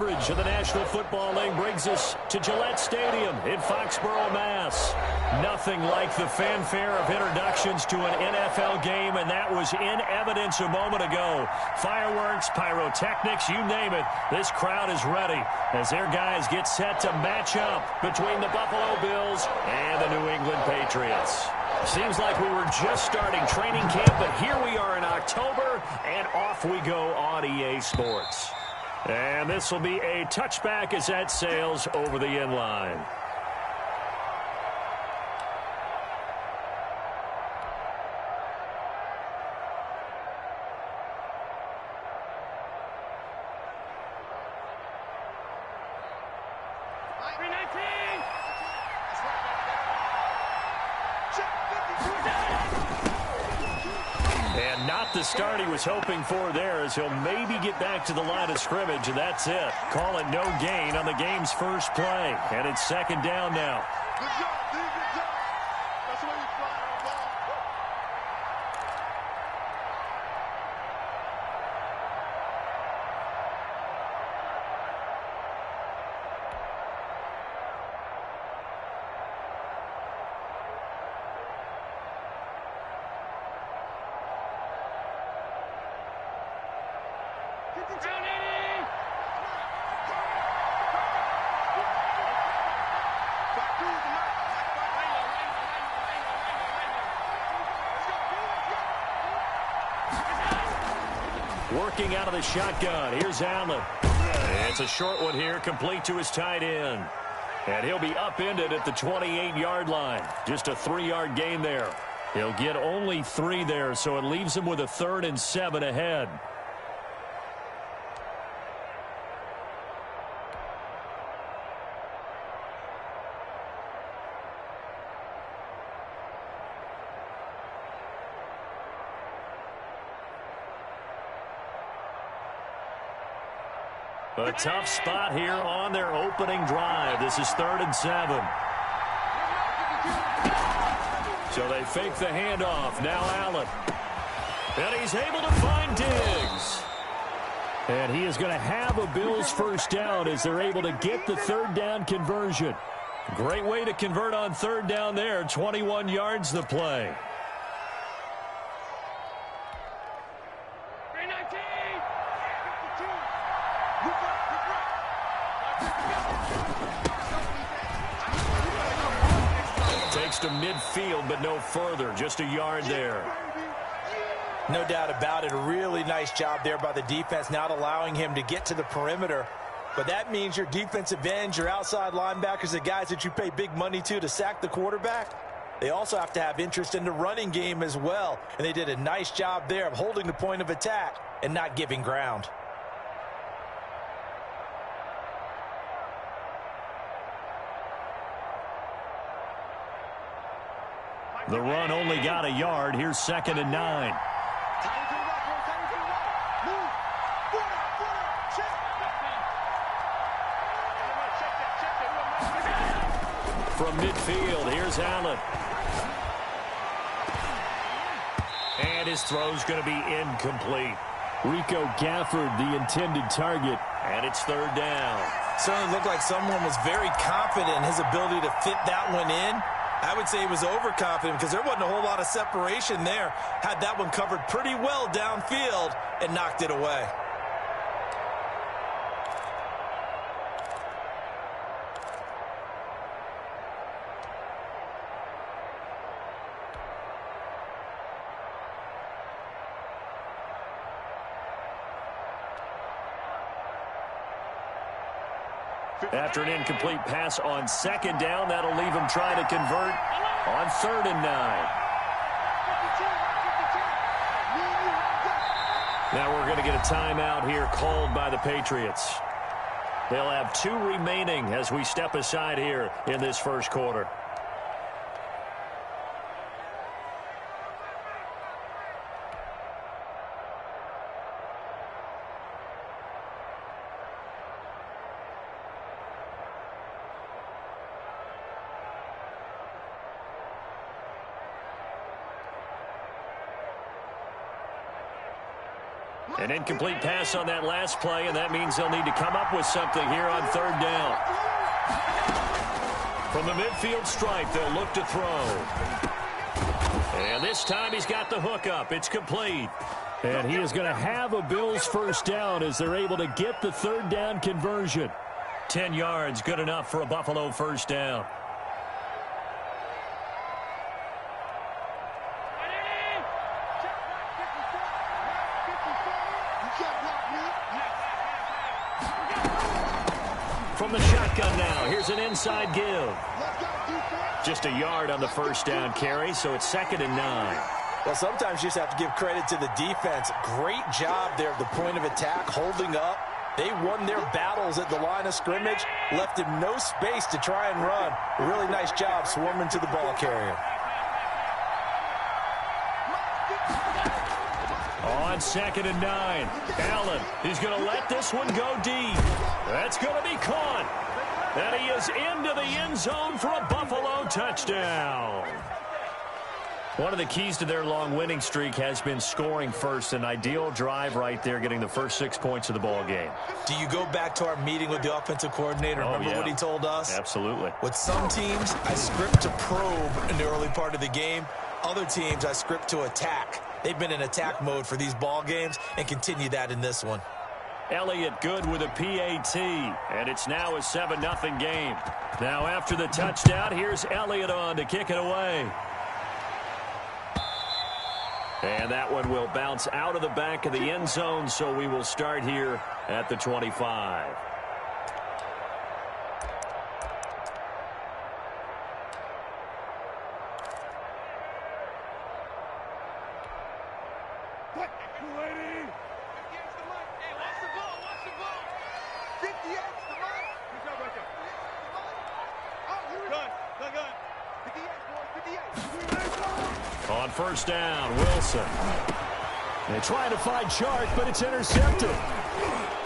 Of the National Football League brings us to Gillette Stadium in Foxborough, Mass. Nothing like the fanfare of introductions to an NFL game, and that was in evidence a moment ago. Fireworks, pyrotechnics, you name it. This crowd is ready as their guys get set to match up between the Buffalo Bills and the New England Patriots. Seems like we were just starting training camp, but here we are in October, and off we go on EA Sports. And this will be a touchback as that sails over the end line. And not the start he was hoping for there, as he'll maybe get back to the line of scrimmage, and that's it. Call it no gain on the game's first play. And it's second down now. Good job, D. Good job. That's the way you fly on ball. Working out of the shotgun. Here's Allen. It's a short one here, complete to his tight end. And he'll be upended at the 28-yard line. Just a 3-yard gain there. He'll get only 3 there, so it leaves him with a 3rd and 7 ahead. A tough spot here on their opening drive. This is 3rd and 7. So they fake the handoff. Now Allen. And he's able to find Diggs. And he is going to have a Bills first down as they're able to get the 3rd down conversion. Great way to convert on 3rd down there. 21 yards the play. To midfield, but no further. Just a yard there. No doubt about it. A really nice job there by the defense, not allowing him to get to the perimeter. But that means your defensive ends, your outside linebackers, the guys that you pay big money to sack the quarterback, they also have to have interest in the running game as well. And they did a nice job there of holding the point of attack and not giving ground. The run only got a yard. Here's 2nd and 9. From midfield, here's Allen. And his throw's going to be incomplete. Rico Gafford, the intended target, and it's 3rd down. Certainly looked like someone was very confident in his ability to fit that one in. I would say he was overconfident because there wasn't a whole lot of separation there. Had that one covered pretty well downfield and knocked it away. After an incomplete pass on 2nd down, that'll leave him trying to convert on 3rd and 9. Now we're going to get a timeout here called by the Patriots. They'll have 2 remaining as we step aside here in this first quarter. An incomplete pass on that last play, and that means they'll need to come up with something here on third down. From the midfield stripe, they'll look to throw. And this time he's got the hook up. It's complete. And he is going to have a Bills first down as they're able to get the third down conversion. 10 yards, good enough for a Buffalo first down. From the shotgun now, here's an inside give. Just a yard on the first down carry, so it's 2nd and 9. Well, sometimes you just have to give credit to the defense. Great job there at the point of attack, holding up. They won their battles at the line of scrimmage, left him no space to try and run. A really nice job swarming to the ball carrier. On 2nd and 9, Allen, he's going to let this one go deep. That's going to be caught. And he is into the end zone for a Buffalo touchdown. One of the keys to their long winning streak has been scoring first. An ideal drive right there, getting the first 6 points of the ball game. Do you go back to our meeting with the offensive coordinator? Remember what he told us? Absolutely. With some teams, I script to probe in the early part of the game. Other teams, I script to attack. They've been in attack mode for these ball games and continue that in this one. Elliott good with a PAT, and it's now a 7-0 game. Now after the touchdown, here's Elliott on to kick it away. And that one will bounce out of the back of the end zone, so we will start here at the 25. On first down, Wilson. They try to find Chark, but it's intercepted.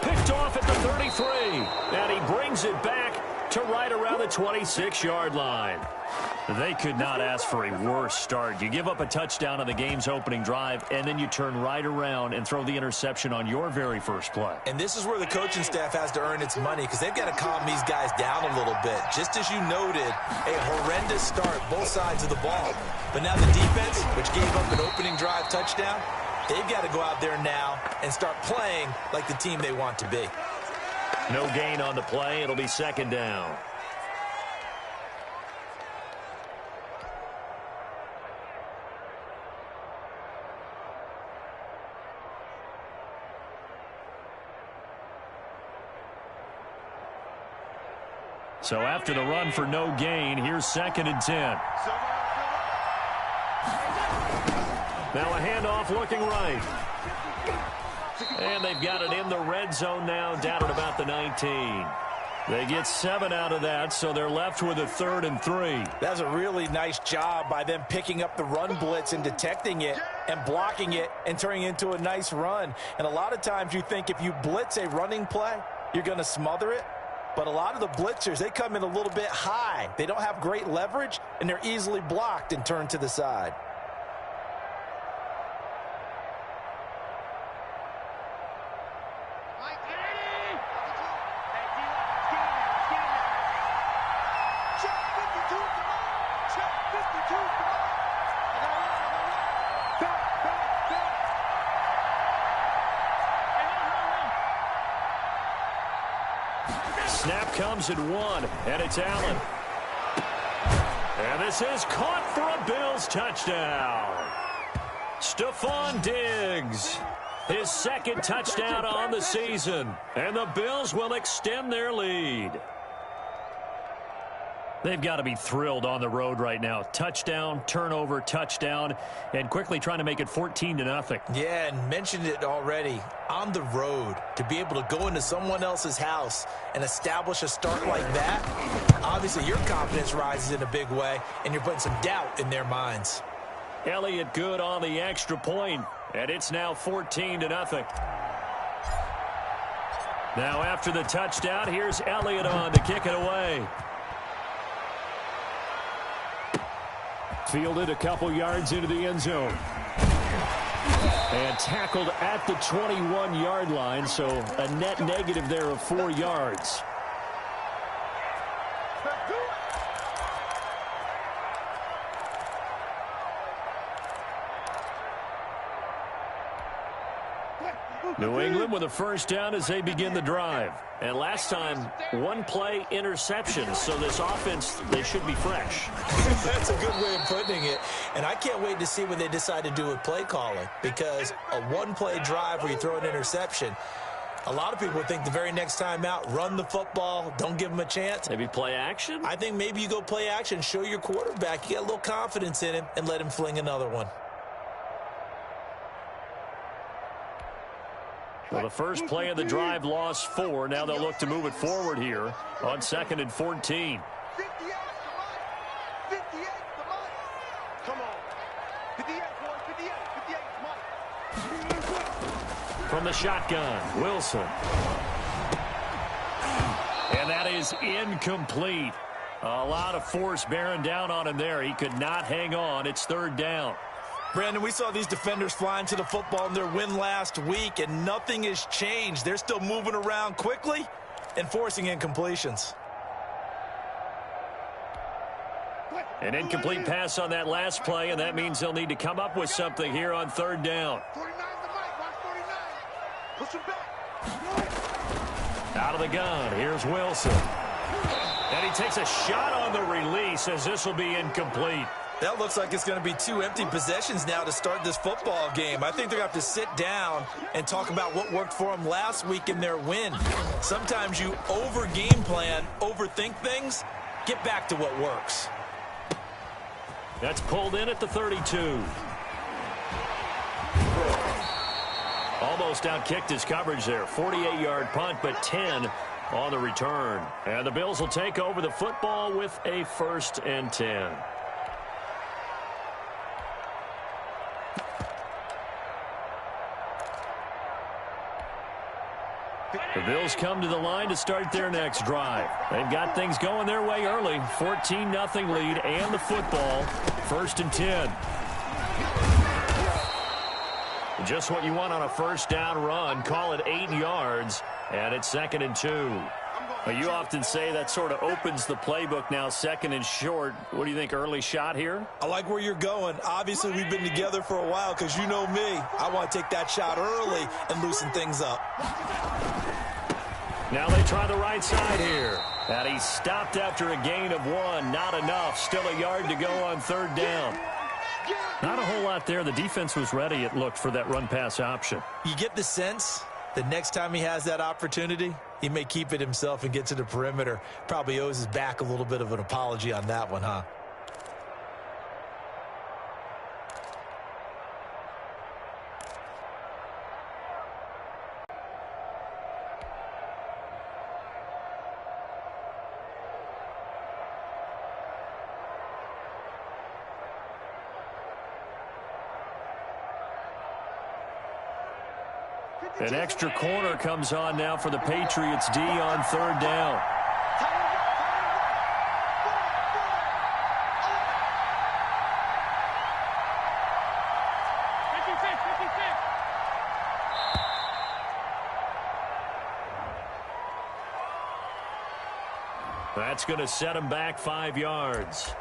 Picked off at the 33. And he brings it back to right around the 26-yard line. They could not ask for a worse start. You give up a touchdown on the game's opening drive, and then you turn right around and throw the interception on your very first play. And this is where the coaching staff has to earn its money, because they've got to calm these guys down a little bit. Just as you noted, a horrendous start, both sides of the ball. But now the defense, which gave up an opening drive touchdown, they've got to go out there now and start playing like the team they want to be. No gain on the play. It'll be 2nd down. So after the run for no gain, here's 2nd and 10. Now a handoff looking right. And they've got it in the red zone now, down at about the 19. They get 7 out of that, so they're left with a 3rd and 3. That's a really nice job by them picking up the run blitz and detecting it and blocking it and turning it into a nice run. And a lot of times you think if you blitz a running play, you're going to smother it. But a lot of the blitzers, they come in a little bit high. They don't have great leverage, and they're easily blocked and turned to the side. Snap comes at 1, and it's Allen. And this is caught for a Bills touchdown. Stephon Diggs, his 2nd touchdown on the season, and the Bills will extend their lead. They've got to be thrilled on the road right now. Touchdown, turnover, touchdown, and quickly trying to make it 14-0. Yeah, and mentioned it already. On the road, to be able to go into someone else's house and establish a start like that, obviously your confidence rises in a big way, and you're putting some doubt in their minds. Elliott good on the extra point, and it's now 14-0. Now after the touchdown, here's Elliott on to kick it away. Fielded a couple yards into the end zone. And tackled at the 21-yard line, so a net negative there of 4 yards. New England with a first down as they begin the drive. And last time, one play interception. So this offense, they should be fresh. That's a good way of putting it. And I can't wait to see what they decide to do with play calling. Because a one-play drive where you throw an interception, a lot of people think the very next time out, run the football, don't give them a chance. Maybe play action? I think maybe you go play action, show your quarterback, you got a little confidence in him, and let him fling another one. Well, the first play of the drive lost 4. Now they'll look to move it forward here on 2nd and 14. 58, come on. 58, boy, 58, come on. From the shotgun, Wilson. And that is incomplete. A lot of force bearing down on him there. He could not hang on. It's 3rd down. Brandon, we saw these defenders flying to the football in their win last week, and nothing has changed. They're still moving around quickly and forcing incompletions. An incomplete pass on that last play, and that means they'll need to come up with something here on 3rd down. 49 the mic, watch 49. Push him back. Out of the gun, here's Wilson. And he takes a shot on the release as this will be incomplete. That looks like it's going to be 2 empty possessions now to start this football game. I think they're going to have to sit down and talk about what worked for them last week in their win. Sometimes you over-game plan, overthink things, get back to what works. That's pulled in at the 32. Almost outkicked his coverage there. 48-yard punt, but 10 on the return. And the Bills will take over the football with a 1st and 10. The Bills come to the line to start their next drive. They've got things going their way early. 14-0 lead and the football. 1st and 10. Just what you want on a first down run. Call it 8 yards, and it's 2nd and 2. Well, you often say that sort of opens the playbook now, 2nd and short. What do you think, early shot here? I like where you're going. Obviously, we've been together for a while because you know me. I want to take that shot early and loosen things up. Now they try the right side here. And he stopped after a gain of 1. Not enough. Still a yard to go on 3rd down. Not a whole lot there. The defense was ready, it looked, for that run-pass option. You get the sense the next time he has that opportunity, he may keep it himself and get to the perimeter. Probably owes his back a little bit of an apology on that one, huh? An extra corner comes on now for the Patriots D on 3rd down. That's going to set him back 5 yards.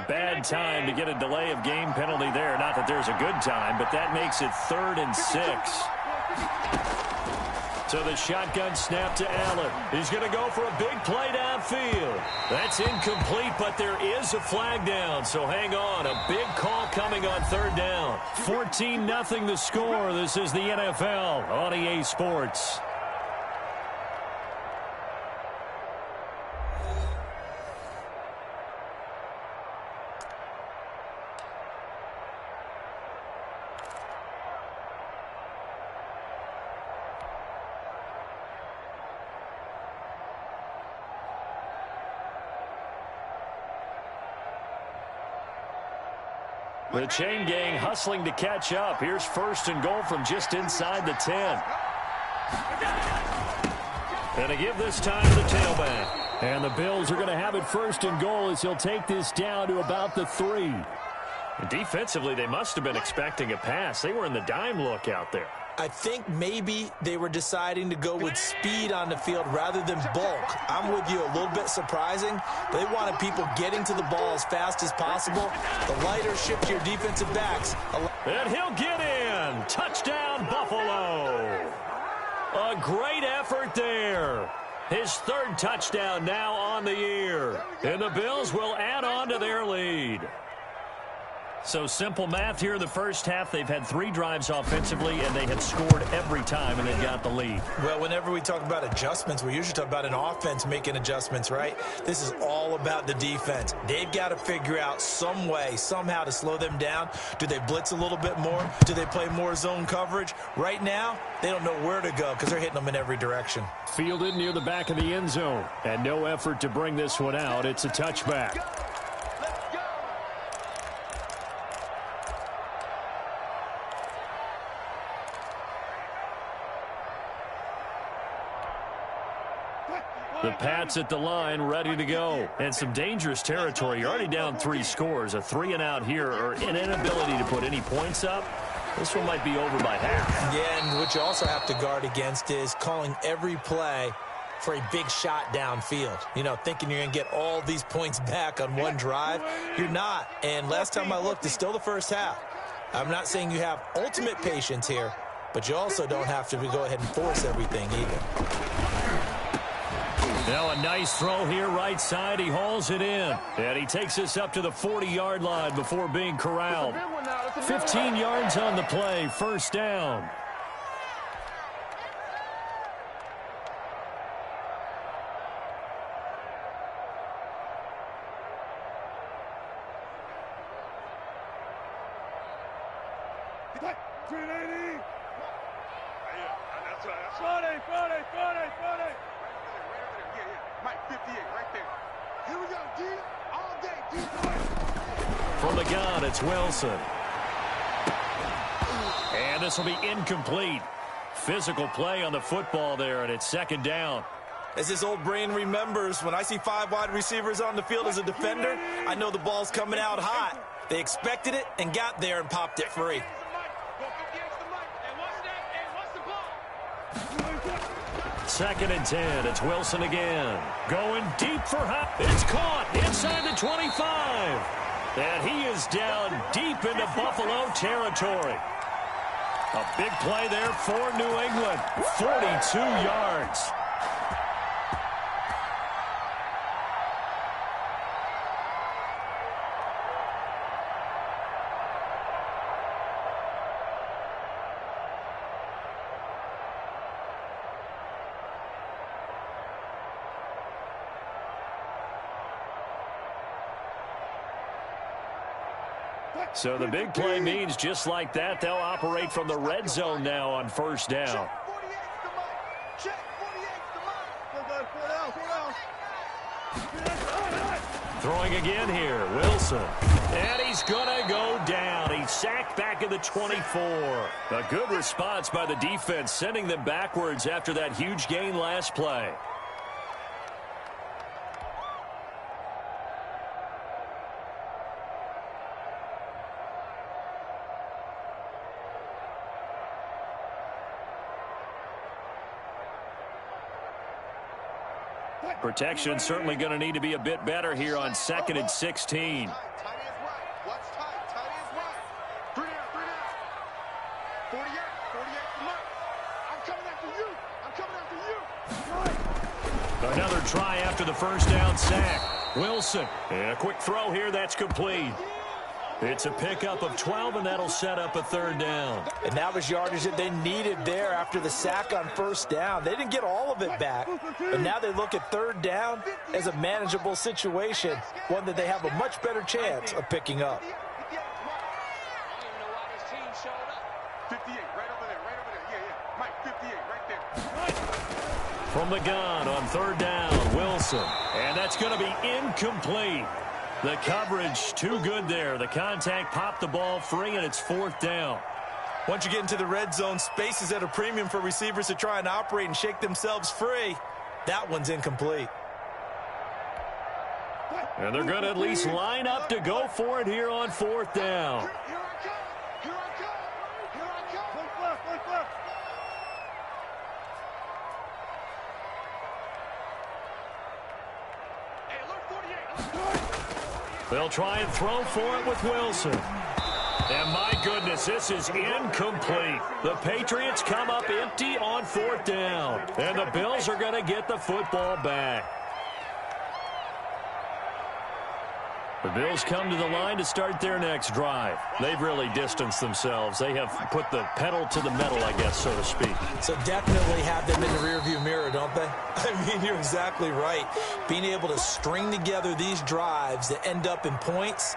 Bad time to get a delay of game penalty there. Not that there's a good time, but that makes it 3rd and 6. So the shotgun snap to Allen. He's going to go for a big play downfield. That's incomplete, but there is a flag down, so hang on. A big call coming on 3rd down. 14-0 the score. This is the NFL on EA Sports. The chain gang hustling to catch up. Here's first and goal from just inside the 10. And to give this time to the tailback. And the Bills are going to have it first and goal as he'll take this down to about the 3. And defensively, they must have been expecting a pass. They were in the dime look out there. I think maybe they were deciding to go with speed on the field rather than bulk. I'm with you, a little bit surprising. They wanted people getting to the ball as fast as possible. The lighter shift to your defensive backs. And he'll get in. Touchdown, Buffalo. A great effort there. His third touchdown now on the year. And the Bills will add on to their lead. So simple math here in the first half. They've had 3 drives offensively, and they have scored every time, and they've got the lead. Well, whenever we talk about adjustments, we usually talk about an offense making adjustments, right? This is all about the defense. They've got to figure out some way, somehow to slow them down. Do they blitz a little bit more? Do they play more zone coverage? Right now, they don't know where to go because they're hitting them in every direction. Fielded near the back of the end zone, and no effort to bring this one out. It's a touchback. The Pats at the line, ready to go. And some dangerous territory. You're already down 3 scores. A 3-and-out here, or an inability to put any points up. This one might be over by half. Yeah, and what you also have to guard against is calling every play for a big shot downfield. You know, thinking you're going to get all these points back on one drive. You're not. And last time I looked, it's still the first half. I'm not saying you have ultimate patience here, but you also don't have to go ahead and force everything either. Now a nice throw here right side. He hauls it in. And he takes us up to the 40-yard line before being corralled. 15 yards on the play. First down. From the gun, it's Wilson. And this will be incomplete. Physical play on the football there, and it's second down. As his old brain remembers, when I see 5 wide receivers on the field as a defender, I know the ball's coming out hot. They expected it and got there and popped it free. Second and 10. It's Wilson again. Going deep for Hop. It's caught inside the 25. And he is down deep into Buffalo territory. A big play there for New England. 42 yards. So the big play means just like that, they'll operate from the red zone now on first down. Throwing again here, Wilson. And he's going to go down. He's sacked back at the 24. A good response by the defense, sending them backwards after that huge gain last play. Protection certainly going to need to be a bit better here on 2nd and 16. Another try after the first down sack. Wilson. And a quick throw here. That's complete. It's a pickup of 12, and that'll set up a third down. And that was yardage that they needed there after the sack on first down. They didn't get all of it back, but now they look at third down as a manageable situation, one that they have a much better chance of picking up. 58, right over there, right over there. Yeah. Mike, 58, right there. From the gun on third down, Wilson. And that's going to be incomplete. The coverage too good there. The contact popped the ball free, and it's 4th down. Once you get into the red zone, space is at a premium for receivers to try and operate and shake themselves free. That one's incomplete. And they're going to at least line up to go for it here on 4th down. Here I come. Here I come. Here I come. Look left. Hey, look, 48. They'll try and throw for it with Wilson. And my goodness, this is incomplete. The Patriots come up empty on 4th down. And the Bills are going to get the football back. The Bills come to the line to start their next drive. They've really distanced themselves. They have put the pedal to the metal, I guess, so to speak. So definitely have them in the rearview mirror, don't they? I mean, you're exactly right. Being able to string together these drives that end up in points,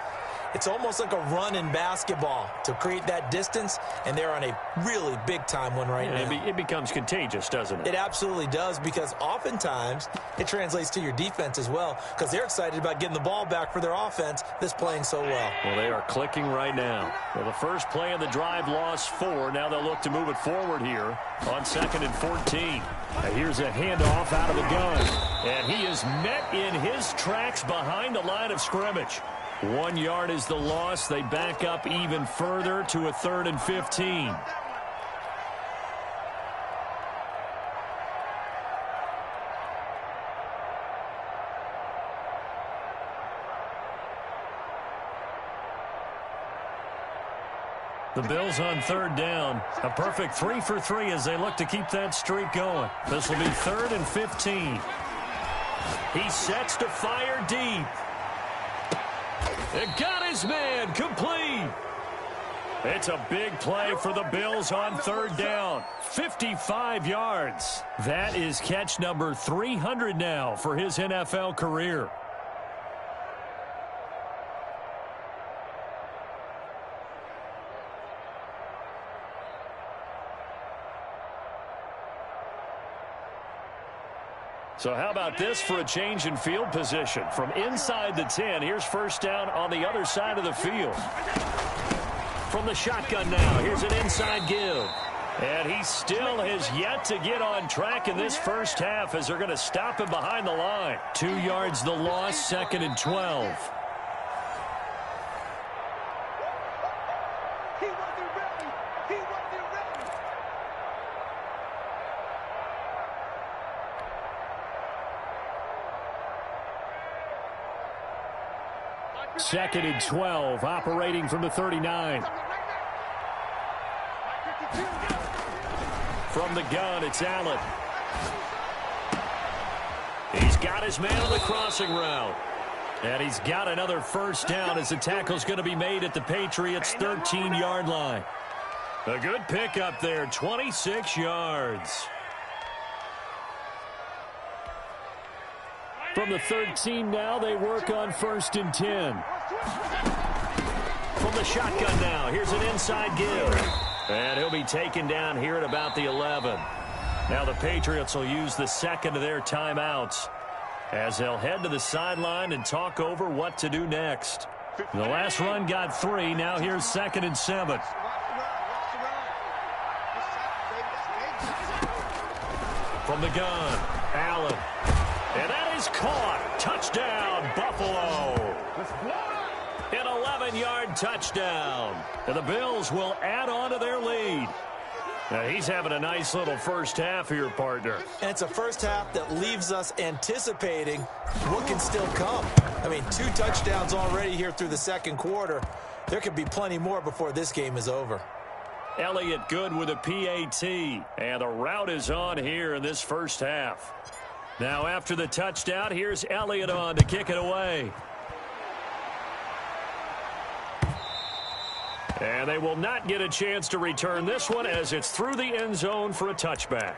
it's almost like a run in basketball to create that distance, and they're on a really big-time one right now. It becomes contagious, doesn't it? It absolutely does, because oftentimes it translates to your defense as well, because they're excited about getting the ball back for their offense that's playing so well. Well, they are clicking right now. Well, the first play of the drive lost 4. Now they'll look to move it forward here on 2nd and 14. Now here's a handoff out of the gun, and he is met in his tracks behind the line of scrimmage. 1 yard is the loss. They back up even further to a 3rd and 15. The Bills on 3rd down. A perfect 3 for 3 as they look to keep that streak going. This will be 3rd and 15. He sets to fire deep. It got his man complete. It's a big play for the Bills on 3rd down. 55 yards. That is catch number 300 now for his NFL career. So how about this for a change in field position? From inside the 10, here's 1st down on the other side of the field. From the shotgun now, here's an inside give. And he still has yet to get on track in this first half as they're going to stop him behind the line. 2 yards the loss, 2nd and 12. Second and 12, operating from the 39. From the gun, it's Allen. He's got his man on the crossing route. And he's got another 1st down as the tackle's going to be made at the Patriots' 13-yard line. A good pickup there, 26 yards. From the 13 now, they work on 1st and 10. From the shotgun now, here's an inside give. And he'll be taken down here at about the 11. Now the Patriots will use the second of their timeouts as they'll head to the sideline and talk over what to do next. The last run got 3. Now here's 2nd and 7. From the gun, Allen. And that is caught. Touchdown, Buffalo. An 11-yard touchdown. And the Bills will add on to their lead. Now, he's having a nice little first half here, partner. And it's a first half that leaves us anticipating what can still come. I mean, 2 touchdowns already here through the second quarter. There could be plenty more before this game is over. Elliott good with a PAT. And the route is on here in this first half. Now, after the touchdown, here's Elliott on to kick it away. And they will not get a chance to return this one as it's through the end zone for a touchback.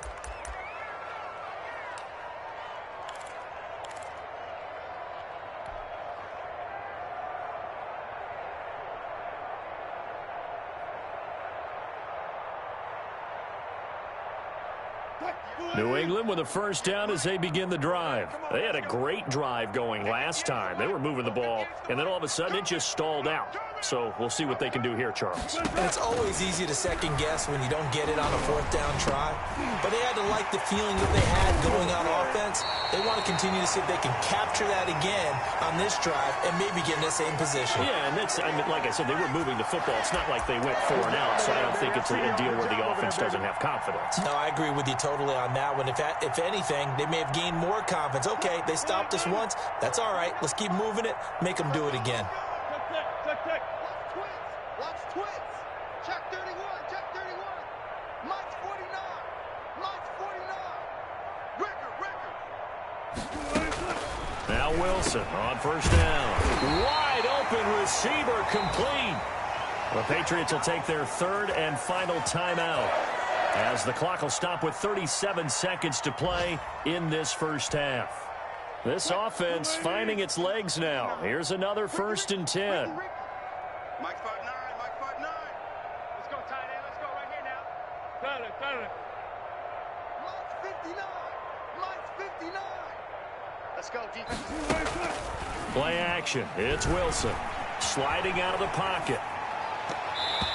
New England with a first down as they begin the drive. They had a great drive going last time. They were moving the ball, and then all of a sudden it just stalled out. So we'll see what they can do here, Charles. And it's always easy to second guess when you don't get it on a fourth down try. But they had to like the feeling that they had going on offense. They want to continue to see if they can capture that again on this drive and maybe get in the same position. Yeah, and that's, I mean, like I said, they were moving the football. It's not like they went 4 and out, so I don't think it's a deal where the offense doesn't have confidence. No, I agree with you totally on that one. If anything, they may have gained more confidence. Okay, they stopped us once. That's all right. Let's keep moving it. Make them do it again. Watch twins. Check 31. Check 31. Mike's 49. Mike's 49. Ricker. Now Wilson on first down. Wide open receiver complete. The Patriots will take their third and final timeout, as the clock will stop with 37 seconds to play in this first half. This offense finding its legs now. Here's another 1st and 10. Mike's 5'9". Mike's 5'9". Let's go, tight end. Let's go right here now. Got it. Mike's 59. Mike's 59. Let's go, defense. Play action. It's Wilson sliding out of the pocket.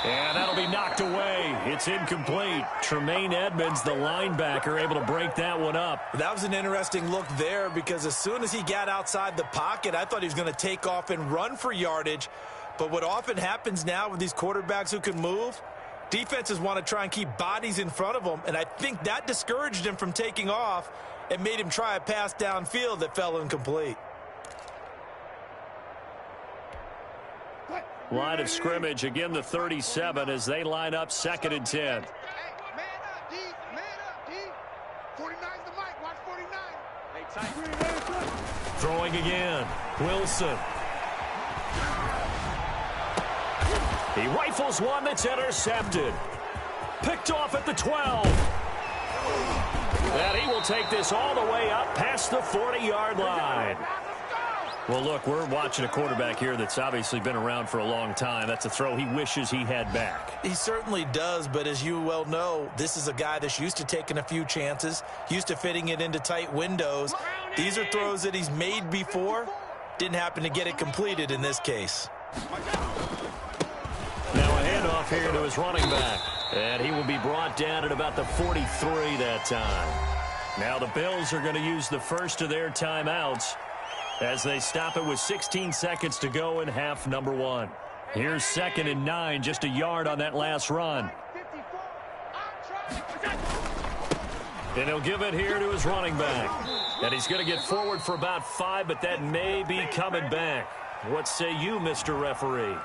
And that'll be knocked away. It's incomplete. Tremaine Edmonds, the linebacker, able to break that one up. That was an interesting look there, because as soon as he got outside the pocket, I thought he was going to take off and run for yardage. But what often happens now with these quarterbacks who can move, defenses want to try and keep bodies in front of them, and I think that discouraged him from taking off and made him try a pass downfield that fell incomplete. Line of scrimmage, again the 37 as they line up 2nd and 10. Hey, man up, D. Man up, D. 49's the mic. Watch 49. Hey, tight. Throwing again. Wilson. He rifles one that's intercepted. Picked off at the 12. And he will take this all the way up past the 40-yard line. Well, look, we're watching a quarterback here that's obviously been around for a long time. That's a throw he wishes he had back. He certainly does, but as you well know, this is a guy that's used to taking a few chances, used to fitting it into tight windows. These are throws that he's made before. Didn't happen to get it completed in this case. Now a handoff here to his running back. And he will be brought down at about the 43 that time. Now the Bills are going to use the first of their timeouts as they stop it with 16 seconds to go in half number 1. Here's 2nd and 9, just a yard on that last run. And he'll give it here to his running back. And he's going to get forward for about 5, but that may be coming back. What say you, Mr. Referee?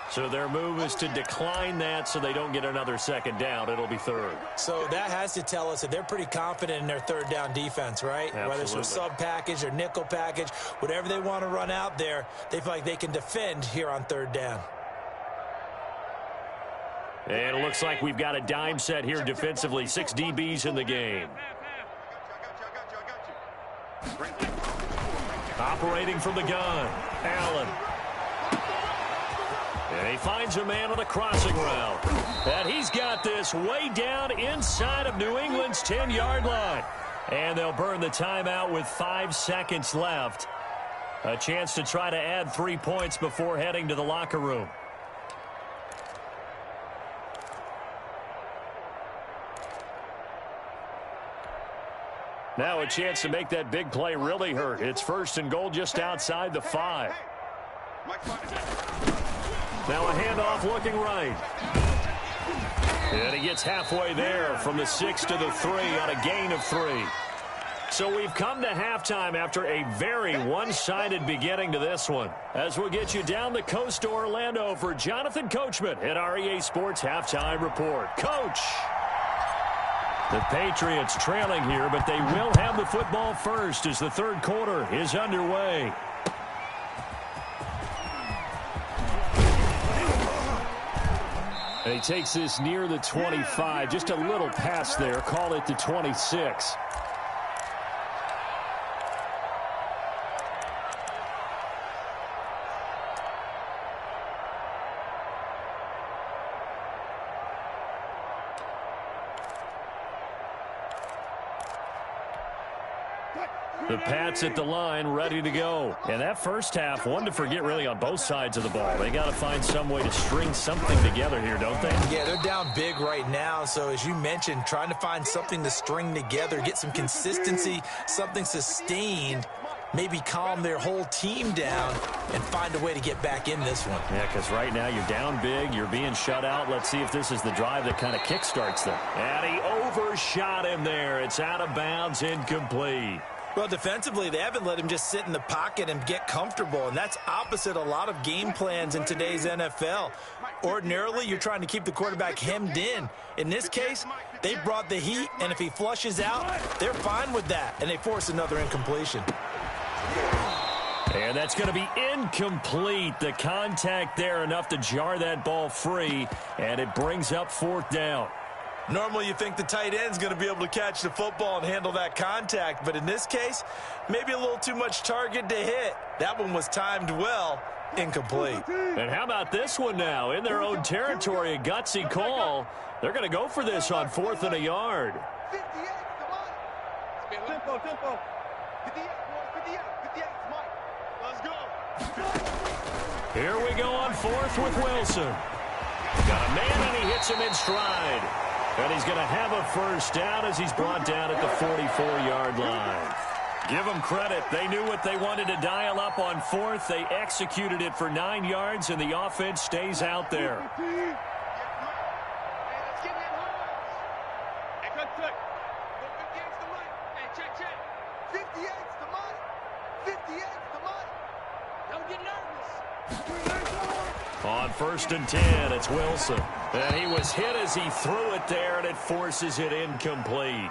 So their move is to decline that so they don't get another 2nd down. It'll be 3rd. So that has to tell us that they're pretty confident in their 3rd down defense, right? Absolutely. Whether it's a sub package or nickel package, whatever they want to run out there, they feel like they can defend here on 3rd down. And it looks like we've got a dime set here defensively. 6 DBs in the game. Operating from the gun, Allen. And he finds a man on the crossing route. And he's got this way down inside of New England's 10-yard line. And they'll burn the timeout with 5 seconds left. A chance to try to add 3 points before heading to the locker room. Now a chance to make that big play really hurt. It's 1st and goal just outside the 5. Now a handoff looking right. And he gets halfway there from the 6 to the 3 on a gain of 3. So we've come to halftime after a very one-sided beginning to this one. As we'll get you down the coast to Orlando for Jonathan Coachman at our EA Sports Halftime Report. Coach! The Patriots trailing here, but they will have the football first as the 3rd quarter is underway. And he takes this near the 25, just a little pass there, call it the 26. The Pats at the line, ready to go. And that first half, one to forget really on both sides of the ball. They got to find some way to string something together here, don't they? Yeah, they're down big right now. So as you mentioned, trying to find something to string together, get some consistency, something sustained, maybe calm their whole team down and find a way to get back in this one. Yeah, because right now you're down big, you're being shut out. Let's see if this is the drive that kind of kickstarts them. And he overshot him there. It's out of bounds, incomplete. Well, defensively, they haven't let him just sit in the pocket and get comfortable, and that's opposite a lot of game plans in today's NFL. Ordinarily, you're trying to keep the quarterback hemmed in. In this case, they brought the heat, and if he flushes out, they're fine with that, and they force another incompletion. And that's going to be incomplete. The contact there enough to jar that ball free, and it brings up fourth down. Normally you think the tight end's going to be able to catch the football and handle that contact, but in this case, maybe a little too much target to hit. That one was timed well, incomplete. And how about this one now? In their own territory, a gutsy call. They're going to go for this on 4th and a yard. 58, come on. Tempo, tempo. 58, boys, 58, 58, Mike. Let's go. Here we go on 4th with Wilson. Got a man, and he hits him in stride. And he's going to have a first down as he's brought down at the 44-yard line. Give them credit. They knew what they wanted to dial up on 4th. They executed it for 9 yards, and the offense stays out there. On 1st and 10, it's Wilson. And he was hit as he threw it there, and it forces it incomplete.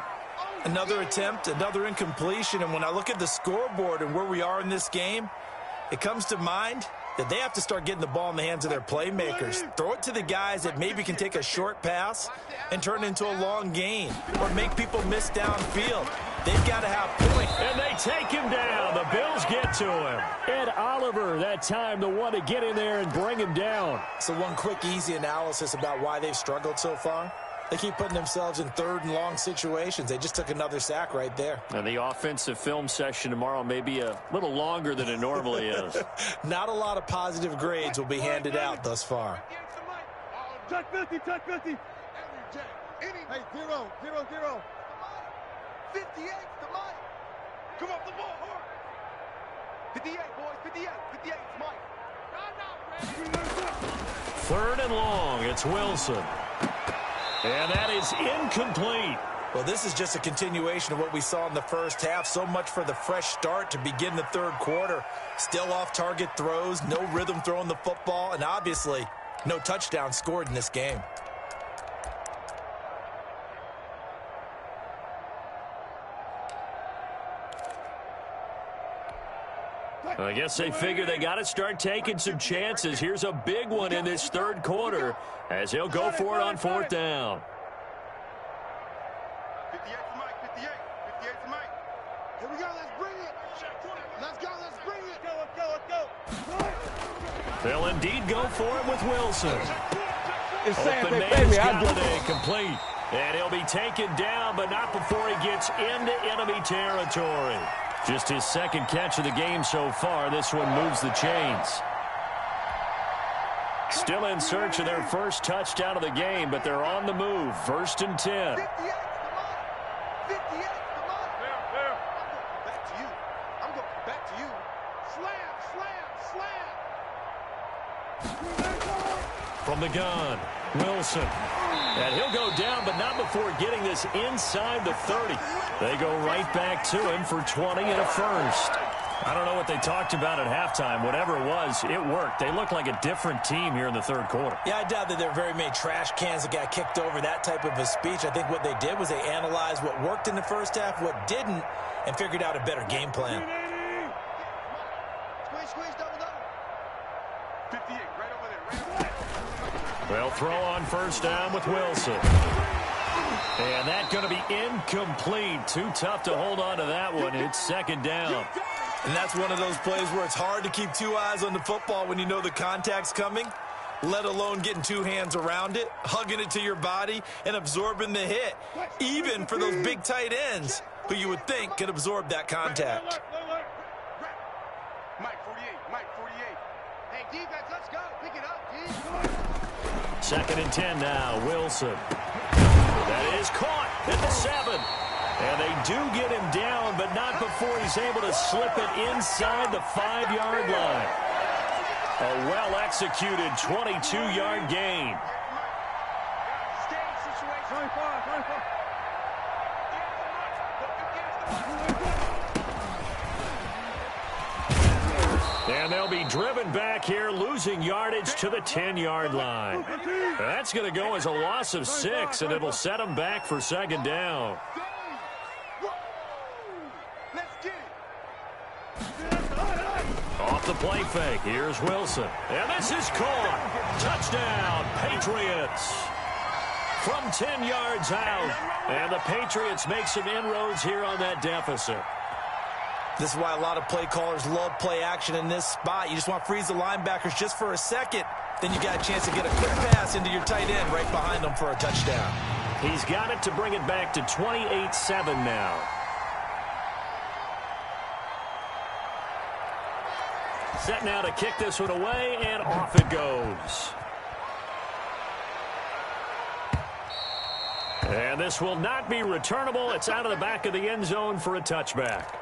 Another attempt, another incompletion, and when I look at the scoreboard and where we are in this game, it comes to mind that they have to start getting the ball in the hands of their playmakers. Throw it to the guys that maybe can take a short pass and turn it into a long gain or make people miss downfield. They've got to have points. And they take him down. The Bills get to him. Ed Oliver, that time, the one to get in there and bring him down. So one quick, easy analysis about why they've struggled so far. They keep putting themselves in 3rd and long situations. They just took another sack right there. And the offensive film session tomorrow may be a little longer than it normally is. Not a lot of positive grades will be handed out thus far. Touch 50, touch 50. Hey, 0, 0, 0. 58 to Mike. Come off the ball hard. 58, boys, 58, 58 Mike. 3rd and long, it's Wilson. And that is incomplete. Well, this is just a continuation of what we saw in the first half. So much for the fresh start to begin the 3rd quarter. Still off-target throws, no rhythm throwing the football, and obviously no touchdown scored in this game. I guess they figure they got to start taking some chances. Here's a big one in this 3rd quarter as he'll go for it on 4th down. 58 to Mike, 58. 58 to Mike. Here we go, let's bring it. Let's go, let's bring it. Let's go. They'll indeed go for it with Wilson. Open man is Galladay, complete. And he'll be taken down, but not before he gets into enemy territory. Just his 2nd catch of the game so far. This one moves the chains. Still in search of their first touchdown of the game, but they're on the move. 1st and 10. 58 to Mike. 58 to Mike. There. Back to you. I'm going back to you. Slam. From the gun, Wilson. And he'll go down, but not before getting this inside the 30. They go right back to him for 20 and a first. I don't know what they talked about at halftime. Whatever it was, it worked. They look like a different team here in the 3rd quarter. Yeah, I doubt that there are very many trash cans that got kicked over, that type of a speech. I think what they did was they analyzed what worked in the first half, what didn't, and figured out a better game plan. Squeeze, double. 58, right over there. They'll throw on 1st down with Wilson. And that's going to be incomplete. Too tough to hold on to that one. It's 2nd down. And that's one of those plays where it's hard to keep 2 eyes on the football when you know the contact's coming, let alone getting 2 hands around it, hugging it to your body, and absorbing the hit. Even for those big tight ends, who you would think could absorb that contact. Mike 48, Mike 48. Hey, defense, let's go. Pick it up, D. 2nd and 10 now. Wilson. That is caught at the 7. And they do get him down, but not before he's able to slip it inside the 5-yard line. A well-executed 22-yard gain. And they'll be driven back here, losing yardage to the 10-yard line. That's going to go as a loss of 6, and it'll set them back for 2nd down. Off the play fake, here's Wilson. And this is caught. Touchdown, Patriots. From 10 yards out. And the Patriots make some inroads here on that deficit. This is why a lot of play callers love play action in this spot. You just want to freeze the linebackers just for a second. Then you got a chance to get a quick pass into your tight end right behind them for a touchdown. He's got it to bring it back to 28-7 now. Set now to kick this one away, and off it goes. And this will not be returnable. It's out of the back of the end zone for a touchback.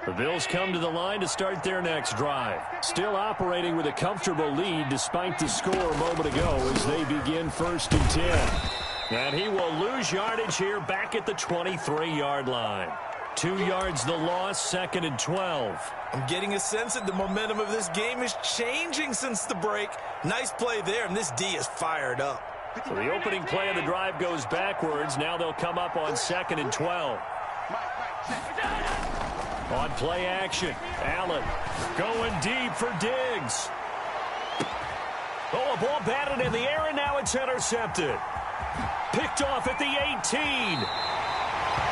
The Bills come to the line to start their next drive. Still operating with a comfortable lead despite the score a moment ago as they begin 1st and 10. And he will lose yardage here back at the 23-yard line. 2 yards the loss, 2nd and 12. I'm getting a sense that the momentum of this game is changing since the break. Nice play there, and this D is fired up. So the opening play of the drive goes backwards. Now they'll come up on 2nd and 12. On play action, Allen going deep for Diggs. Oh, a ball batted in the air, and now it's intercepted. Picked off at the 18.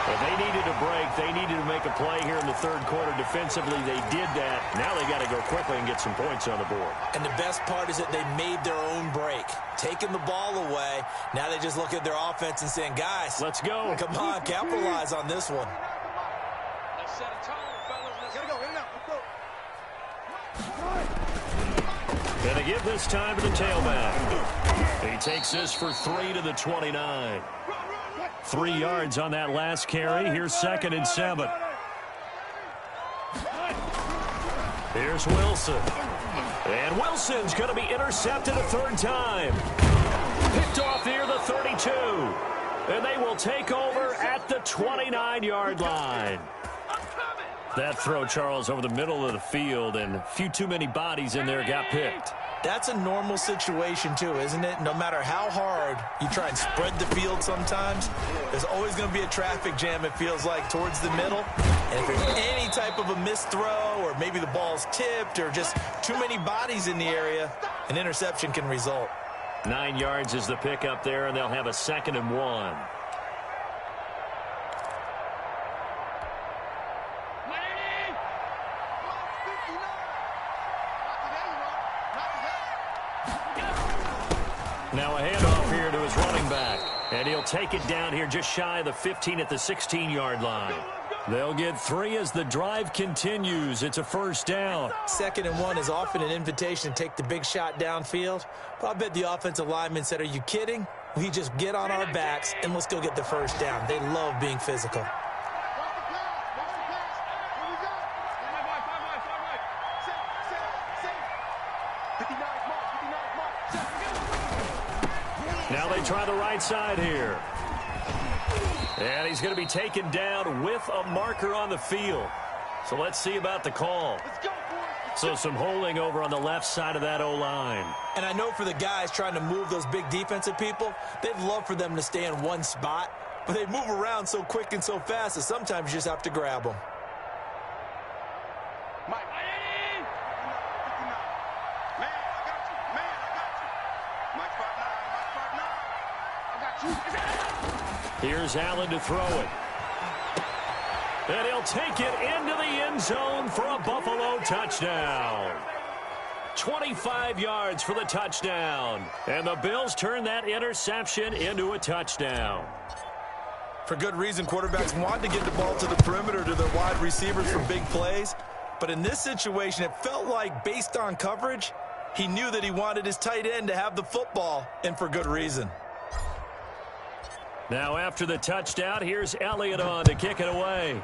But they needed a break. They needed to make a play here in the 3rd quarter. Defensively, they did that. Now they got to go quickly and get some points on the board. And the best part is that they made their own break. Taking the ball away. Now they just look at their offense and saying, guys, let's go. Come on, capitalize on this one. Gonna give this time to the tailback. He takes this for 3 to the 29. 3 yards on that last carry. Here's 2nd and 7. Here's Wilson. And Wilson's going to be intercepted a 3rd time. Picked off near the 32. And they will take over at the 29-yard line. That throw, Charles, over the middle of the field, and a few too many bodies in there got picked. That's a normal situation, too, isn't it? No matter how hard you try and spread the field sometimes, there's always going to be a traffic jam, it feels like, towards the middle. And if there's any type of a missed throw, or maybe the ball's tipped, or just too many bodies in the area, an interception can result. 9 yards is the pickup there, and they'll have a 2nd and 1. Now a handoff here to his running back. And he'll take it down here just shy of the 15 at the 16-yard line. They'll get 3 as the drive continues. It's a 1st down. 2nd and 1 is often an invitation to take the big shot downfield. But I bet the offensive lineman said, are you kidding? We just get on our backs and let's go get the 1st down. They love being physical. Now they try the right side here. And he's going to be taken down with a marker on the field. So let's see about the call. So some holding over on the left side of that O-line. And I know for the guys trying to move those big defensive people, they'd love for them to stay in one spot. But they move around so quick and so fast that sometimes you just have to grab them. Here's Allen to throw it. And he'll take it into the end zone for a Buffalo touchdown. 25 yards for the touchdown. And the Bills turn that interception into a touchdown. For good reason, quarterbacks want to get the ball to the perimeter to their wide receivers for big plays. But in this situation, it felt like, based on coverage, he knew that he wanted his tight end to have the football, and for good reason. Now after the touchdown, here's Elliott on to kick it away.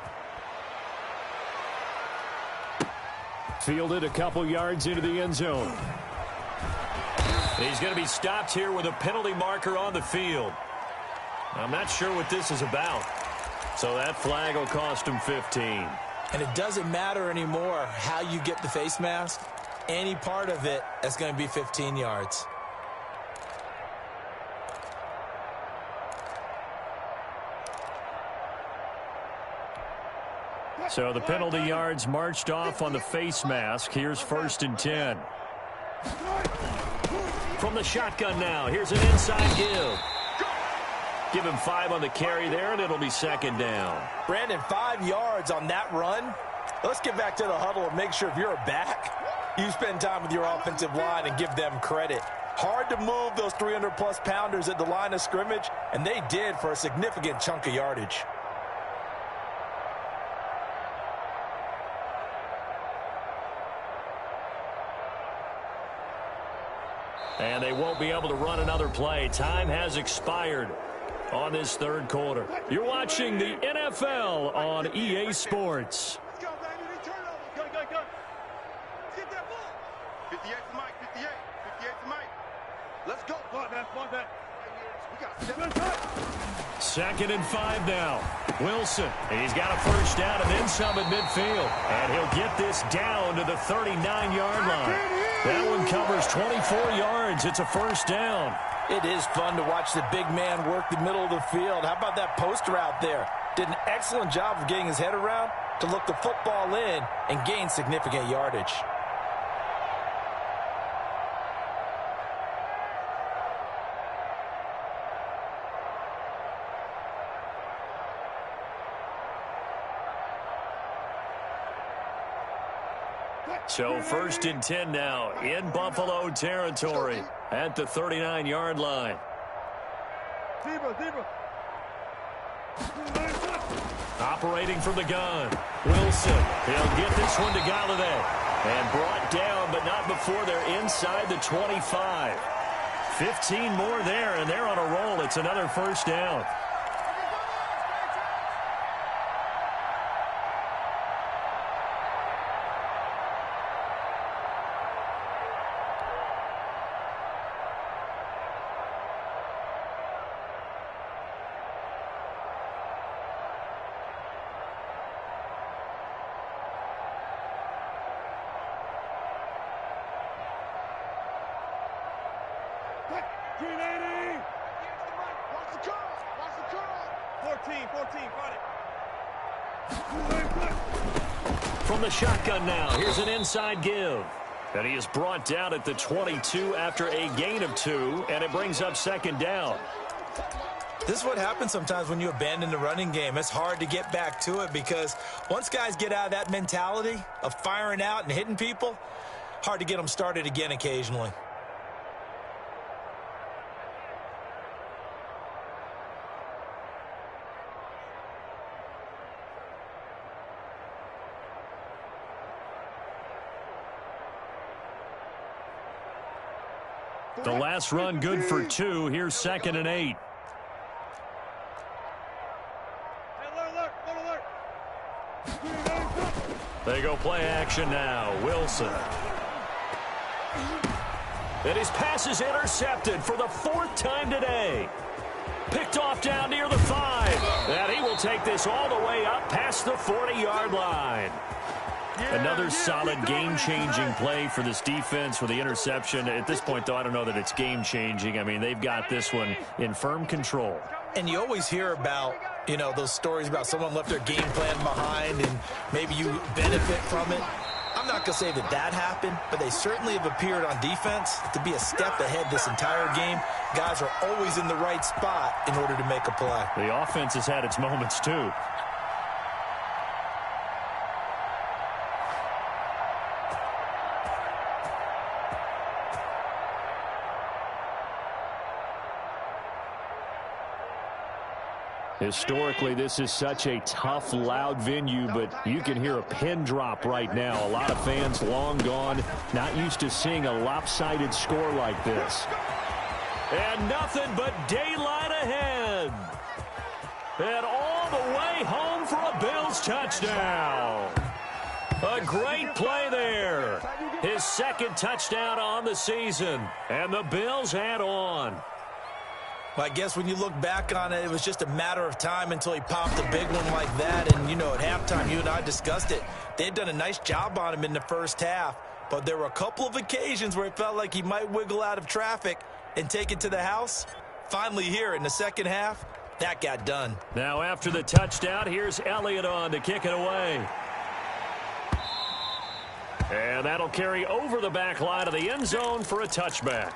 Fielded a couple yards into the end zone. He's going to be stopped here with a penalty marker on the field. I'm not sure what this is about. So that flag will cost him 15. And it doesn't matter anymore how you get the face mask. Any part of it is going to be 15 yards. So the penalty yards marched off on the face mask. Here's 1st and 10. From the shotgun now, here's an inside give. Give him 5 on the carry there, and it'll be 2nd down. Brandon, 5 yards on that run. Let's get back to the huddle and make sure if you're a back, you spend time with your offensive line and give them credit. Hard to move those 300-plus pounders at the line of scrimmage, and they did for a significant chunk of yardage. And they won't be able to run another play. Time has expired on this 3rd quarter. You're watching the NFL on EA Sports. Let's go, baby. They turn over. Go, go, go. Let's get that ball. 58 for Mike. 58. 58 for Mike. Let's go. Come on, man. Come on, man. We got 7. 2nd and 5 now. Wilson. He's got a 1st down and then some at midfield. And he'll get this down to the 39-yard line. That one covers 24 yards. It's a 1st down. It is fun to watch the big man work the middle of the field. How about that post route there? Did an excellent job of getting his head around to look the football in and gain significant yardage. So 1st and 10 now in Buffalo territory at the 39-yard line. Operating from the gun. Wilson. He'll get this one to Galladay. And brought down, but not before they're inside the 25. 15 more there, and they're on a roll. It's another 1st down. From the shotgun now, here's an inside give. And he is brought down at the 22 after a gain of 2, and it brings up 2nd down. This is what happens sometimes when you abandon the running game. It's hard to get back to it because once guys get out of that mentality of firing out and hitting people, hard to get them started again occasionally. The last run good for 2. Here's 2nd and 8. They go play action now. Wilson. And his pass is intercepted for the 4th time today. Picked off down near the 5. And he will take this all the way up past the 40-yard line. Another solid game-changing play for this defense with the interception. At this point, though, I don't know that it's game-changing. I mean, they've got this one in firm control. And you always hear about, you know, those stories about someone left their game plan behind and maybe you benefit from it. I'm not going to say that that happened, but they certainly have appeared on defense to be a step ahead this entire game. Guys are always in the right spot in order to make a play. The offense has had its moments, too. Historically, this is such a tough, loud venue, but you can hear a pin drop right now. A lot of fans long gone, not used to seeing a lopsided score like this. And nothing but daylight ahead. And all the way home for a Bills touchdown. A great play there. His second touchdown on the season. And the Bills add on. Well, I guess when you look back on it, it was just a matter of time until he popped a big one like that. And, you know, at halftime, you and I discussed it. They had done a nice job on him in the first half. But there were a couple of occasions where it felt like he might wiggle out of traffic and take it to the house. Finally here in the second half, that got done. Now after the touchdown, here's Elliott on to kick it away. And that'll carry over the back line of the end zone for a touchback.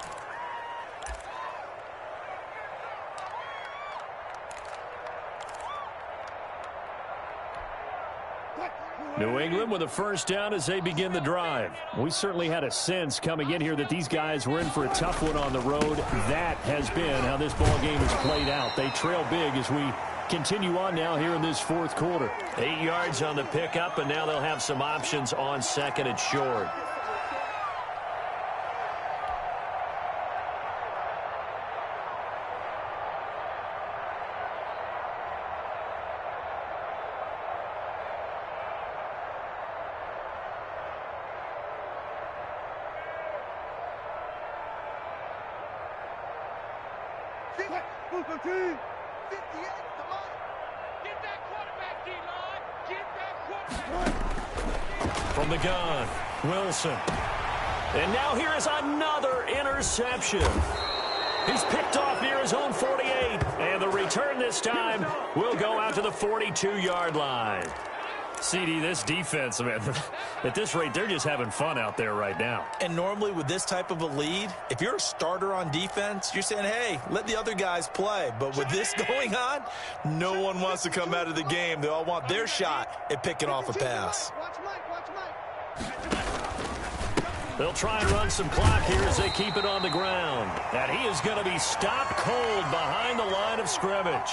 New England with a first down as they begin the drive. We certainly had a sense coming in here that these guys were in for a tough one on the road. That has been how this ball game has played out. They trail big as we continue on now here in this fourth quarter. 8 yards on the pickup, and now they'll have some options on second and short. From the gun, Wilson. And now here is another interception. He's picked off near his own 48. And the return this time will go out to the 42-yard line. CD, this defense, man, at this rate, they're just having fun out there right now. And normally with this type of a lead, if you're a starter on defense, you're saying, hey, let the other guys play. But with this going on, no one wants to come out of the game. They all want their shot at picking off a pass. They'll try and run some clock here as they keep it on the ground. And he is going to be stopped cold behind the line of scrimmage.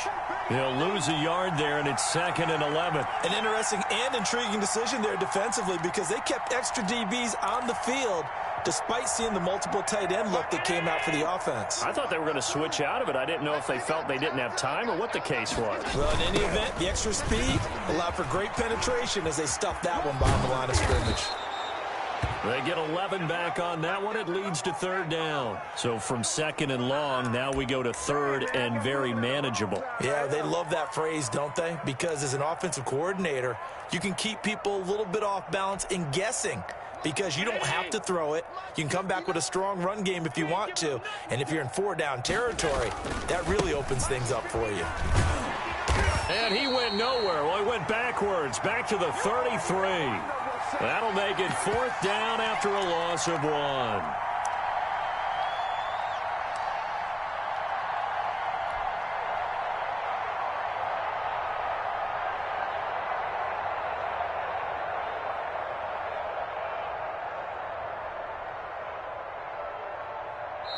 He'll lose a yard there, and it's 2nd and 11. An interesting and intriguing decision there defensively because they kept extra DBs on the field despite seeing the multiple tight end look that came out for the offense. I thought they were going to switch out of it. I didn't know if they felt they didn't have time or what the case was. Well, in any event, the extra speed allowed for great penetration as they stuffed that one behind the line of scrimmage. They get 11 back on that one. It leads to 3rd down. So from 2nd and long, now we go to 3rd and very manageable. Yeah, they love that phrase, don't they? Because as an offensive coordinator, you can keep people a little bit off balance and guessing because you don't have to throw it. You can come back with a strong run game if you want to. And if you're in 4-down territory, that really opens things up for you. And he went nowhere. Well, he went backwards, back to the 33. That'll make it 4th down after a loss of 1.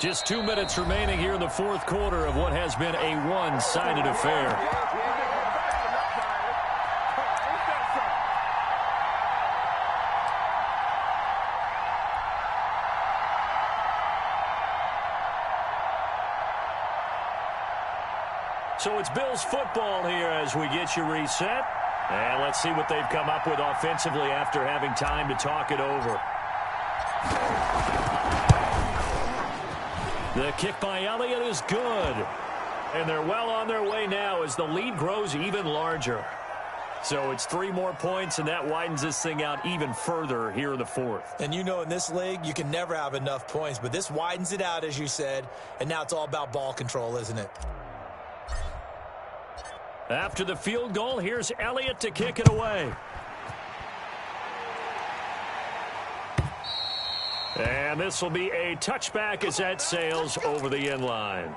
Just 2 minutes remaining here in the fourth quarter of what has been a one-sided affair. So it's Bills football here as we get you reset. And let's see what they've come up with offensively after having time to talk it over. The kick by Elliott is good. And they're well on their way now as the lead grows even larger. So it's 3 more points, and that widens this thing out even further here in the fourth. And you know in this league, you can never have enough points. But this widens it out, as you said. And now it's all about ball control, isn't it? After the field goal, here's Elliott to kick it away. And this will be a touchback as that sails over the end line.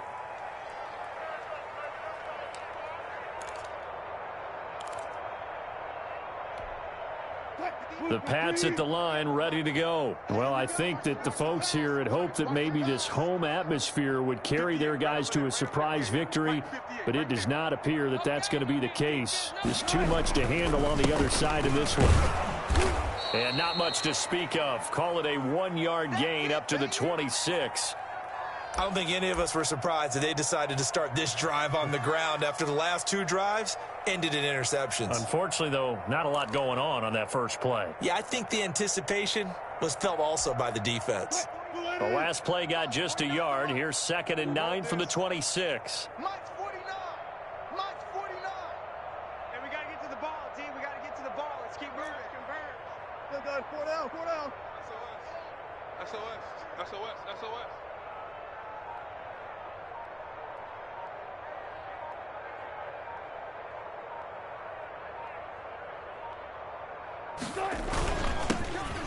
The Pats at the line, ready to go. Well, I think that the folks here had hoped that maybe this home atmosphere would carry their guys to a surprise victory, but it does not appear that that's going to be the case. Just too much to handle on the other side of this one. And not much to speak of. Call it a 1-yard gain up to the 26. I don't think any of us were surprised that they decided to start this drive on the ground after the last 2 drives ended in interceptions. Unfortunately, though, not a lot going on that first play. Yeah, I think the anticipation was felt also by the defense. The last play got just a yard. Here's 2nd and 9 from the 26. Mike's 49. Mike's 49. Hey, we got to get to the ball, D. We got to get to the ball. Let's keep moving. Converge. Good, 4 down, 4 down. SOS. SOS. SOS. SOS.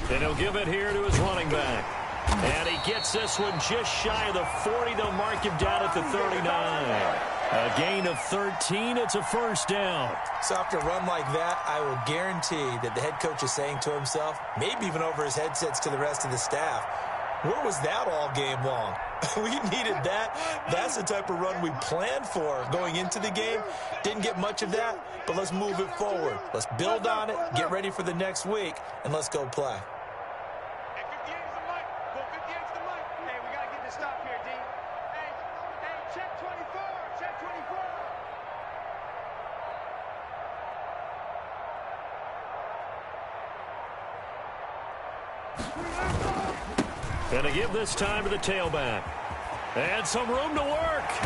And he'll give it here to his running back. And he gets this one just shy of the 40. They'll mark him down at the 39. A gain of 13. It's a first down. So after a run like that, I will guarantee that the head coach is saying to himself, maybe even over his headsets to the rest of the staff, where was that all game long? We needed that. That's the type of run we planned for going into the game. Didn't get much of that, but let's move it forward. Let's build on it, get ready for the next week, and let's go play. Hey, 58 is the mic. Go 58 is the mic. Hey, we got to get this stop here, D. Hey, check 24. Check 24. And to give this time to the tailback. And some room to work.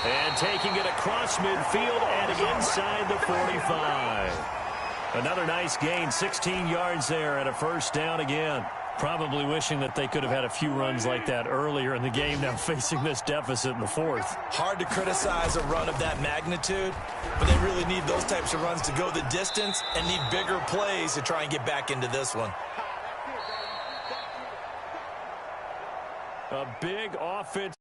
And taking it across midfield and inside the 45. Another nice gain, 16 yards there and a first down again. Probably wishing that they could have had a few runs like that earlier in the game, now facing this deficit in the 4th. Hard to criticize a run of that magnitude, but they really need those types of runs to go the distance and need bigger plays to try and get back into this one. A big offense.